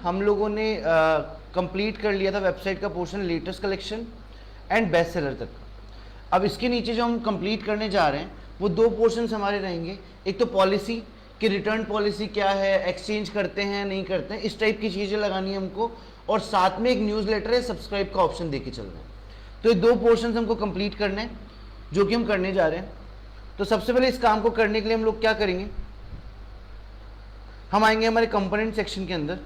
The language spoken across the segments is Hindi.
हम लोगों ने कंप्लीट कर लिया था वेबसाइट का portion latest collection and best seller तक। अब इसके नीचे जो हम कंप्लीट करने जा रहे हैं वो दो पोर्शंस हमारे रहेंगे। एक तो पॉलिसी कि रिटर्न पॉलिसी क्या है, एक्सचेंज करते हैं नहीं करते हैं, इस टाइप की चीज़ें लगानी है हमको, और साथ में एक न्यूज़लेटर है, सब्सक्राइब का ऑप्शन देके चल रहे हैं। तो ये दो पोर्शंस हमको कंप्लीट करने हैं जो कि हम करने जा रहे हैं। तो सबसे पहले इस काम को करने के लिए हम लोग क्या करेंगे, हम आएंगे हमारे कंपोनेंट सेक्शन के अंदर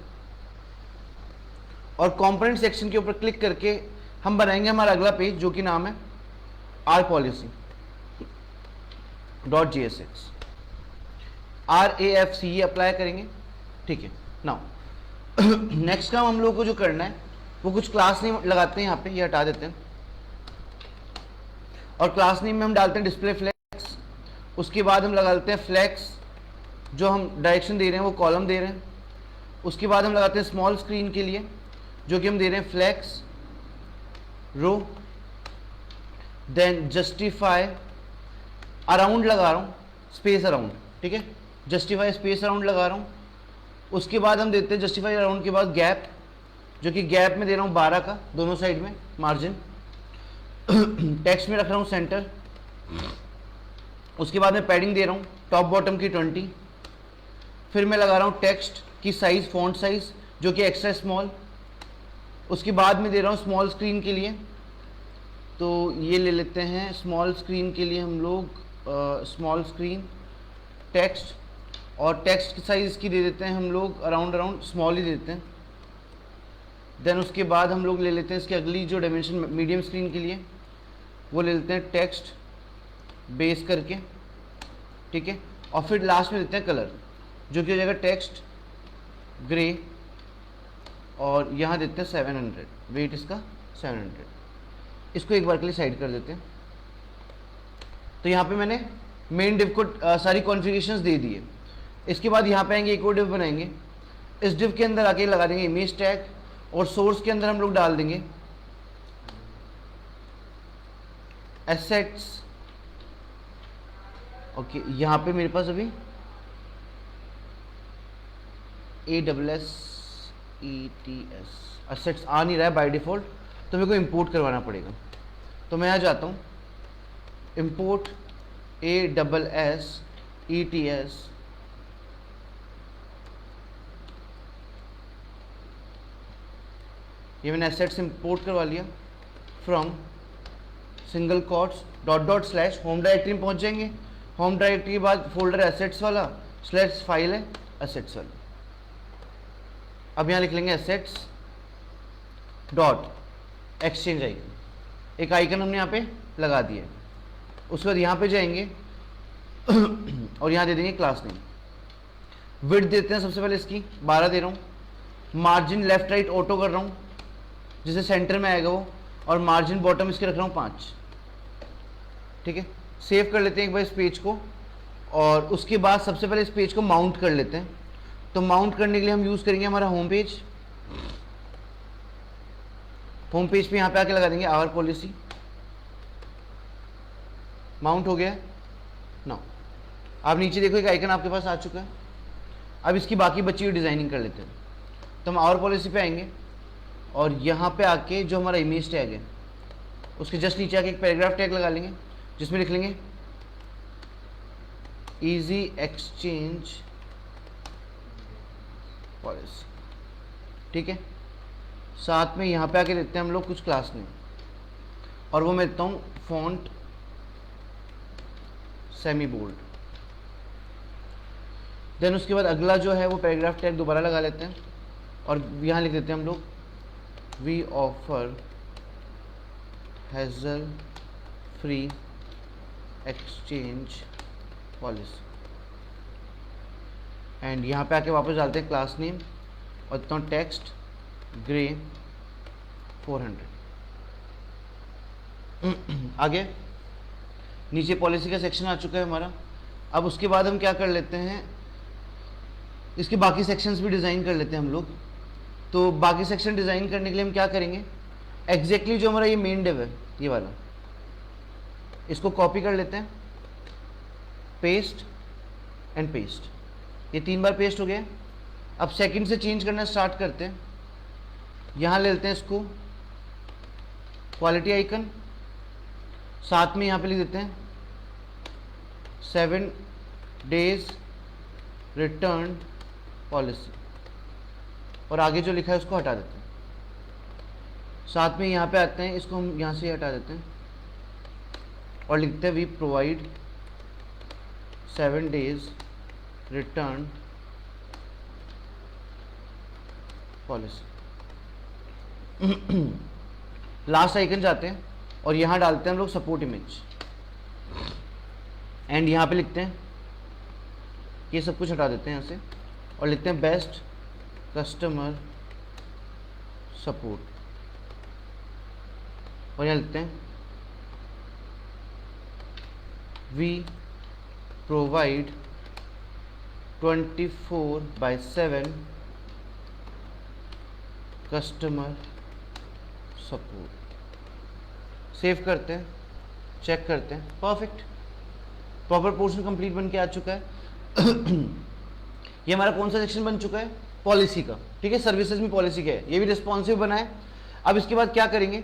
और कंपोनेंट सेक्शन के ऊपर क्लिक करके हम बनाएंगे हमारा अगला पेज जो कि नाम है rpolicy.jsx RAFC अप्लाई करेंगे। ठीक है, नाउ नेक्स्ट काम हम लोग को जो करना है वो कुछ क्लास नेम लगाते हैं, यहाँ पे ये हटा देते हैं और क्लास नेम में हम डालते हैं डिस्प्ले फ्लेक्स। उसके बाद हम लगाते हैं फ्लेक्स, जो हम डायरेक्शन दे रहे हैं वो कॉलम दे रहे हैं। उसके बाद हम लगाते हैं स्मॉल स्क्रीन के लिए जो कि हम दे रहे हैं फ्लेक्स रो, देन जस्टिफाई अराउंड लगा रहा हूँ, स्पेस अराउंड, ठीक है, जस्टिफाई स्पेस अराउंड लगा रहा हूँ। उसके बाद हम देते हैं जस्टिफाई अराउंड के बाद गैप, जो कि गैप में दे रहा हूँ 12 का दोनों साइड में मार्जिन। टेक्स्ट में रख रहा हूँ सेंटर। उसके बाद मैं पैडिंग दे रहा हूँ टॉप बॉटम की 20। फिर मैं लगा रहा हूँ टेक्स्ट की साइज, फॉन्ट साइज जो कि एक्स्ट्रा स्मॉल। उसके बाद में दे रहा हूँ स्मॉल स्क्रीन के लिए, तो ये ले लेते हैं स्मॉल स्क्रीन के लिए हम लोग स्मॉल स्क्रीन टेक्स्ट, और टेक्स्ट की साइज़ की दे देते हैं हम लोग अराउंड स्मॉल ही देते हैं। देन उसके बाद हम लोग ले लेते हैं इसकी अगली जो डायमेंशन मीडियम स्क्रीन के लिए वो ले लेते हैं टेक्स्ट बेस करके, ठीक है, और फिर लास्ट में देते हैं कलर जो कि हो जाएगा टेक्स्ट ग्रे, और यहाँ देते हैं 700, वेट इसका 700। इसको एक बार के लिए साइड कर देते हैं। तो यहाँ पे मैंने मेन डिव को सारी कॉन्फ़िगरेशंस दे दी है। इसके बाद यहाँ पे आएंगे एक और डिव बनाएंगे। इस डिव के अंदर आके लगा देंगे इमेज टैग, और सोर्स के अंदर हम लोग डाल देंगे एसेट्स। ओके, यहाँ पे मेरे पास अभी ASSETS एसेट्स आ नहीं रहा है बाय डिफ़ॉल्ट, तो मेरे को इंपोर्ट करवाना पड़ेगा। तो मैं यहाँ जाता हूँ इंपोर्ट ASSETS, ये मैंने एसेट्स इंपोर्ट करवा लिया from single quotes dot slash home directory में पहुँच जाएंगे। होम डायरेक्टरी के बाद फोल्डर एसेट्स वाला स्लैश फाइल है एसेट्स वाली। अब यहाँ लिख लेंगे एसेट्स डॉट एक्सचेंज आइकन, एक आइकन हमने यहाँ पे लगा दिया है। उसके बाद यहाँ पे जाएंगे और यहाँ दे देंगे क्लास नेम। विड्थ देते हैं सबसे पहले इसकी 12 दे रहा हूँ। मार्जिन लेफ्ट राइट ऑटो कर रहा हूँ जिसे सेंटर में आएगा वो, और मार्जिन बॉटम इसके रख रहा हूँ 5, ठीक है। सेव कर लेते हैं एक बार इस पेज को, और उसके बाद सबसे पहले इस पेज को माउंट कर लेते हैं। तो माउंट करने के लिए हम यूज़ करेंगे हमारा होम पेज। होम पेज पे यहाँ पे आके लगा देंगे आवर पॉलिसी। माउंट हो गया ना। आप नीचे देखो एक आइकन आपके पास आ चुका है। अब इसकी बाकी बची हुई डिज़ाइनिंग कर लेते हैं। तो हम आवर पॉलिसी पे आएंगे और यहाँ पे आके जो हमारा इमेज टैग है उसके जस्ट नीचे आके एक पैराग्राफ टैग लगा लेंगे जिसमें लिख लेंगे इजी एक्सचेंज पॉलिसी, ठीक है। साथ में यहाँ पे आके देते हैं हम लोग कुछ क्लास नेम, और वो मैं देता हूँ फॉन्ट सेमी बोल्ड। देन उसके बाद अगला जो है वो पैराग्राफ टैग दोबारा लगा लेते हैं और यहाँ लिख देते हैं हम लोग we offer hassle free exchange policy, and यहाँ पे आके वापस डालते हैं क्लास नेम और देता हूँ टेक्स्ट ग्रे 400। आगे नीचे पॉलिसी का सेक्शन आ चुका है हमारा। अब उसके बाद हम क्या कर लेते हैं, इसके बाकी सेक्शंस भी डिज़ाइन कर लेते हैं हम लोग। तो बाकी सेक्शन डिज़ाइन करने के लिए हम क्या करेंगे, एग्जैक्टली जो हमारा ये मेन डिव है ये वाला, इसको कॉपी कर लेते हैं, पेस्ट एंड पेस्ट। ये 3 बार पेस्ट हो गया। अब सेकंड से चेंज करना स्टार्ट करते हैं। यहाँ ले लेते हैं इसको क्वालिटी आइकन, साथ में यहाँ पे लिख देते हैं 7 days रिटर्न पॉलिसी, और आगे जो लिखा है उसको हटा देते हैं। साथ में यहाँ पे आते हैं, इसको हम यहाँ से हटा देते हैं और लिखते हैं we provide 7 days return policy. Last icon जाते हैं और यहाँ डालते हैं हम लोग सपोर्ट इमेज, एंड यहाँ पे लिखते हैं, ये सब कुछ हटा देते हैं यहाँ से और लिखते हैं बेस्ट कस्टमर सपोर्ट, और यहाँ लिखते हैं we provide 24/7 customer support. Save करते हैं, चेक करते हैं, परफेक्ट, प्रॉपर पोर्शन कंप्लीट बन के आ चुका है। ये हमारा कौन सा सेक्शन बन चुका है? पॉलिसी का, ठीक है। सर्विसेज में पॉलिसी क्या है, ये भी रिस्पॉन्सिव बना है। अब इसके बाद क्या करेंगे,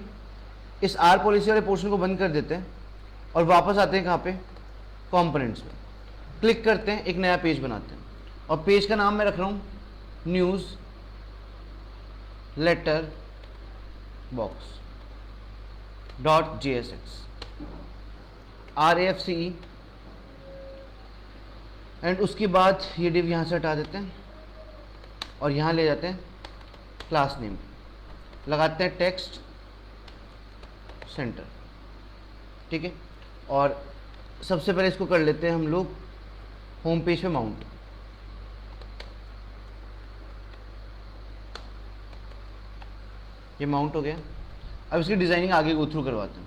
इस आर पॉलिसी वाले पोर्शन को बंद कर देते हैं और वापस आते हैं कहाँ पे, कंपोनेंट्स में क्लिक करते हैं, एक नया पेज बनाते हैं और पेज का नाम मैं रख रहा हूँ newsletter box .jsx RAFCE, and उसके बाद ये डिव यहाँ से हटा देते हैं और यहाँ ले जाते हैं क्लास नेम, लगाते हैं टेक्स्ट सेंटर, ठीक है। और सबसे पहले इसको कर लेते हैं हम लोग होम पेज पे माउंट। ये माउंट हो गया। अब इसकी डिजाइनिंग आगे गो थ्रू करवाते हैं।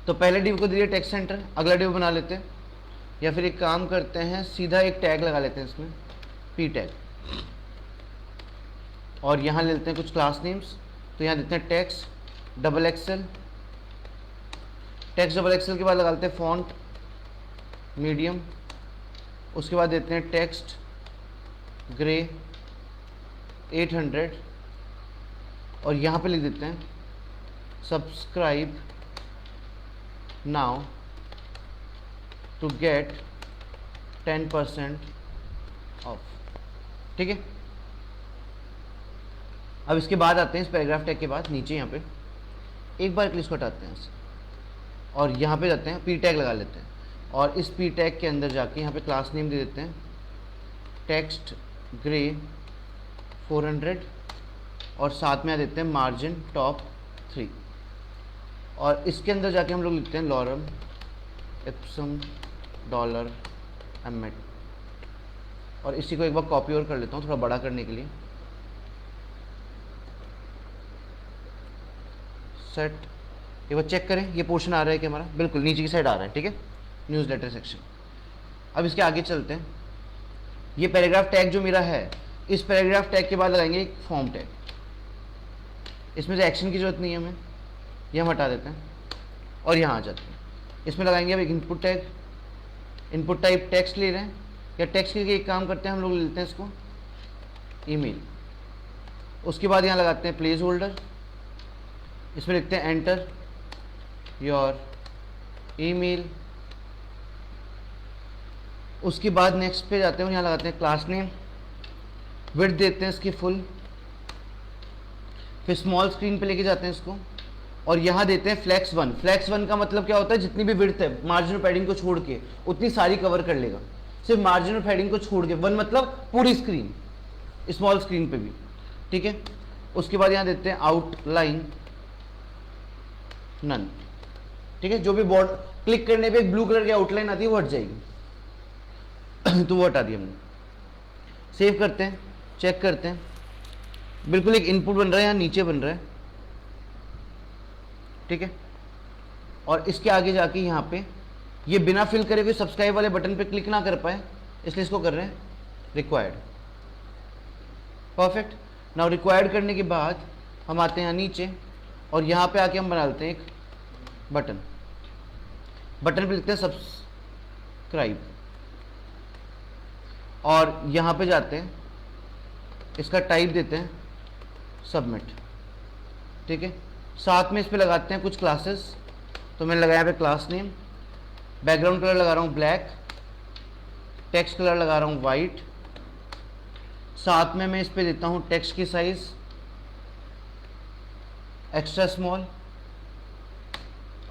तो पहले डिव को दिए टेक्स्ट सेंटर, अगला डिव बना लेते हैं, या फिर एक काम करते हैं सीधा एक टैग लगा लेते हैं इसमें p टैग, और यहाँ ले लेते हैं कुछ क्लास नेम्स। तो यहाँ देते हैं टेक्स्ट XXL, टेक्स्ट XXL के बाद लगा लेते हैं फॉन्ट मीडियम, उसके बाद देते हैं टेक्स्ट ग्रे 800, और यहाँ पे लिख देते हैं subscribe now to get 10% off, ठीक है। अब इसके बाद आते हैं इस पैराग्राफ टैग के बाद नीचे यहाँ पे एक बार इसको हटाते हैं और यहाँ पे जाते हैं p टैग लगा लेते हैं, और इस p टैग के अंदर जाके यहाँ पे क्लास नेम दे देते हैं टेक्स्ट ग्रे 400, और साथ में आ देते हैं मार्जिन टॉप 3, और इसके अंदर जाके हम लोग लिखते हैं लॉरम इप्सम डॉलर एमेट, और इसी को एक बार कॉपी और कर लेता हूँ थोड़ा बड़ा करने के लिए। सेट, एक बार चेक करें ये पोर्शन आ रहा है कि हमारा बिल्कुल नीचे की साइड आ रहा है, ठीक है, न्यूज़ लेटर सेक्शन। अब इसके आगे चलते हैं। ये पैराग्राफ टैग जो मेरा है, इस पैराग्राफ टैग के बाद लगाएंगे एक फॉर्म टैग। इसमें से एक्शन की जरूरत नहीं है हमें, ये हम हटा देते हैं और यहाँ आ जाते हैं। इसमें लगाएंगे अब एक input tag, input type text ले रहे हैं, या टेक्स्ट के लिए एक काम करते हैं हम लोग लेते हैं इसको ईमेल। उसके बाद यहाँ लगाते हैं प्लेस होल्डर, इसमें लिखते हैं एंटर योर ईमेल। उसके बाद नेक्स्ट पे जाते हैं, यहाँ लगाते हैं क्लास नेम, विड्थ देते हैं इसकी फुल, फिर स्मॉल स्क्रीन पे लेके जाते हैं इसको और यहाँ देते हैं फ्लैक्स 1। फ्लैक्स 1 का मतलब क्या होता है, जितनी भी विड्थ है मार्जिन और पैडिंग को छोड़ के उतनी सारी कवर कर लेगा, सिर्फ मार्जिन और पैडिंग को छोड़ के। 1 मतलब पूरी स्क्रीन, स्मॉल स्क्रीन पे भी, ठीक है। उसके बाद यहाँ देते हैं आउटलाइन नन, ठीक है। जो भी बोर्ड क्लिक करने पे एक ब्लू कलर की आउटलाइन आती है वो हट जाएगी तो वो हटा दी हमने। सेव करते हैं, चेक करते हैं, बिल्कुल एक इनपुट बन रहा है, यहाँ नीचे बन रहा है, ठीक है। और इसके आगे जाके यहाँ पे ये बिना फिल करे हुए सब्सक्राइब वाले बटन पे क्लिक ना कर पाए, इसलिए इसको कर रहे हैं रिक्वायर्ड। परफेक्ट। नाउ रिक्वायर्ड करने के बाद हम आते हैं यहाँ नीचे और यहाँ पे आके हम बना लेते हैं एक बटन। बटन पे लिखते हैं सब्सक्राइब और यहाँ पे जाते हैं इसका टाइप देते हैं सबमिट, ठीक है। साथ में इस पे लगाते हैं कुछ क्लासेस, तो मैंने लगाया पे क्लास नेम, बैकग्राउंड कलर लगा रहा हूँ ब्लैक, टेक्स्ट कलर लगा रहा हूँ वाइट, साथ में मैं इस पे देता हूँ टेक्स्ट की साइज एक्स्ट्रा स्मॉल,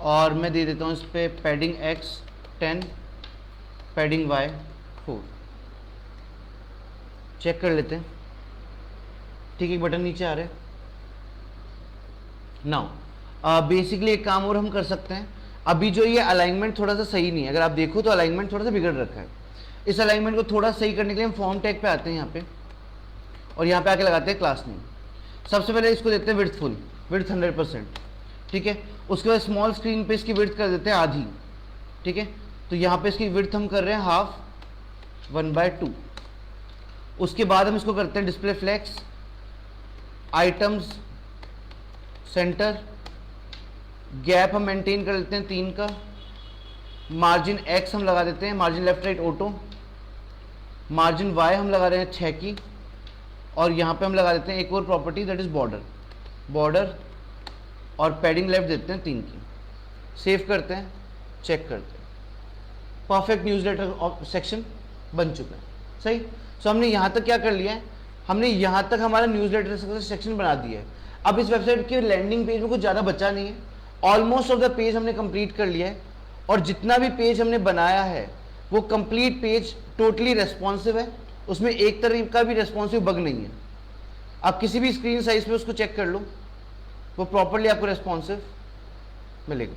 और मैं दे देता हूँ इस पे पैडिंग x 10, पैडिंग y 4। चेक कर लेते हैं, ठीक है, बटन नीचे आ रहे हैं। नाउ बेसिकली एक काम और हम कर सकते हैं, अभी जो ये अलाइनमेंट थोड़ा सा सही नहीं है, अगर आप देखो तो अलाइनमेंट थोड़ा सा बिगड़ रखा है। इस अलाइनमेंट को थोड़ा सही करने के लिए हम फॉर्म टैग पे आते हैं यहाँ पे, और यहाँ पे आके लगाते हैं क्लास नेम। सबसे पहले इसको देते हैं विड्थ फुल, विड्थ 100%, ठीक है। उसके बाद स्मॉल स्क्रीन पे इसकी विड्थ कर देते हैं आधी, ठीक है। तो यहाँ पे इसकी विड्थ हम कर रहे हैं हाफ 1/2। उसके बाद हम इसको करते हैं display flex, items centre, gap हम मेंटेन कर लेते हैं 3 का, मार्जिन x हम लगा देते हैं, margin left right auto, margin y हम लगा रहे हैं 6 की, और यहाँ पे हम लगा देते हैं एक और property that is border, border, और पैडिंग लेफ्ट देते हैं 3 की। सेव करते हैं, चेक करते हैं, परफेक्ट न्यूज़लेटर सेक्शन बन चुका है, सही। सो हमने यहाँ तक क्या कर लिया है, हमने यहाँ तक हमारा न्यूज़लेटर सेक्शन बना दिया है। अब इस वेबसाइट के लैंडिंग पेज में कुछ ज़्यादा बचा नहीं है, ऑलमोस्ट ऑफ द पेज हमने कंप्लीट कर लिया है, और जितना भी पेज हमने बनाया है वो कंप्लीट पेज टोटली रेस्पॉन्सिव है, उसमें एक तरह का भी रेस्पॉन्सिव बग नहीं है। आप किसी भी स्क्रीन साइज पे उसको चेक कर लो, वो प्रॉपरली आपको रेस्पॉन्सिव मिलेगा।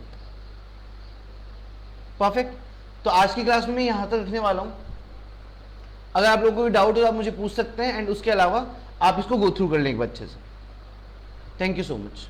परफेक्ट। तो आज की क्लास में मैं यहाँ तक रखने वाला हूँ। अगर आप लोगों को कोई डाउट हो तो आप मुझे पूछ सकते हैं, एंड उसके अलावा आप इसको गो थ्रू कर लें एक बार अच्छे से। Thank you so much.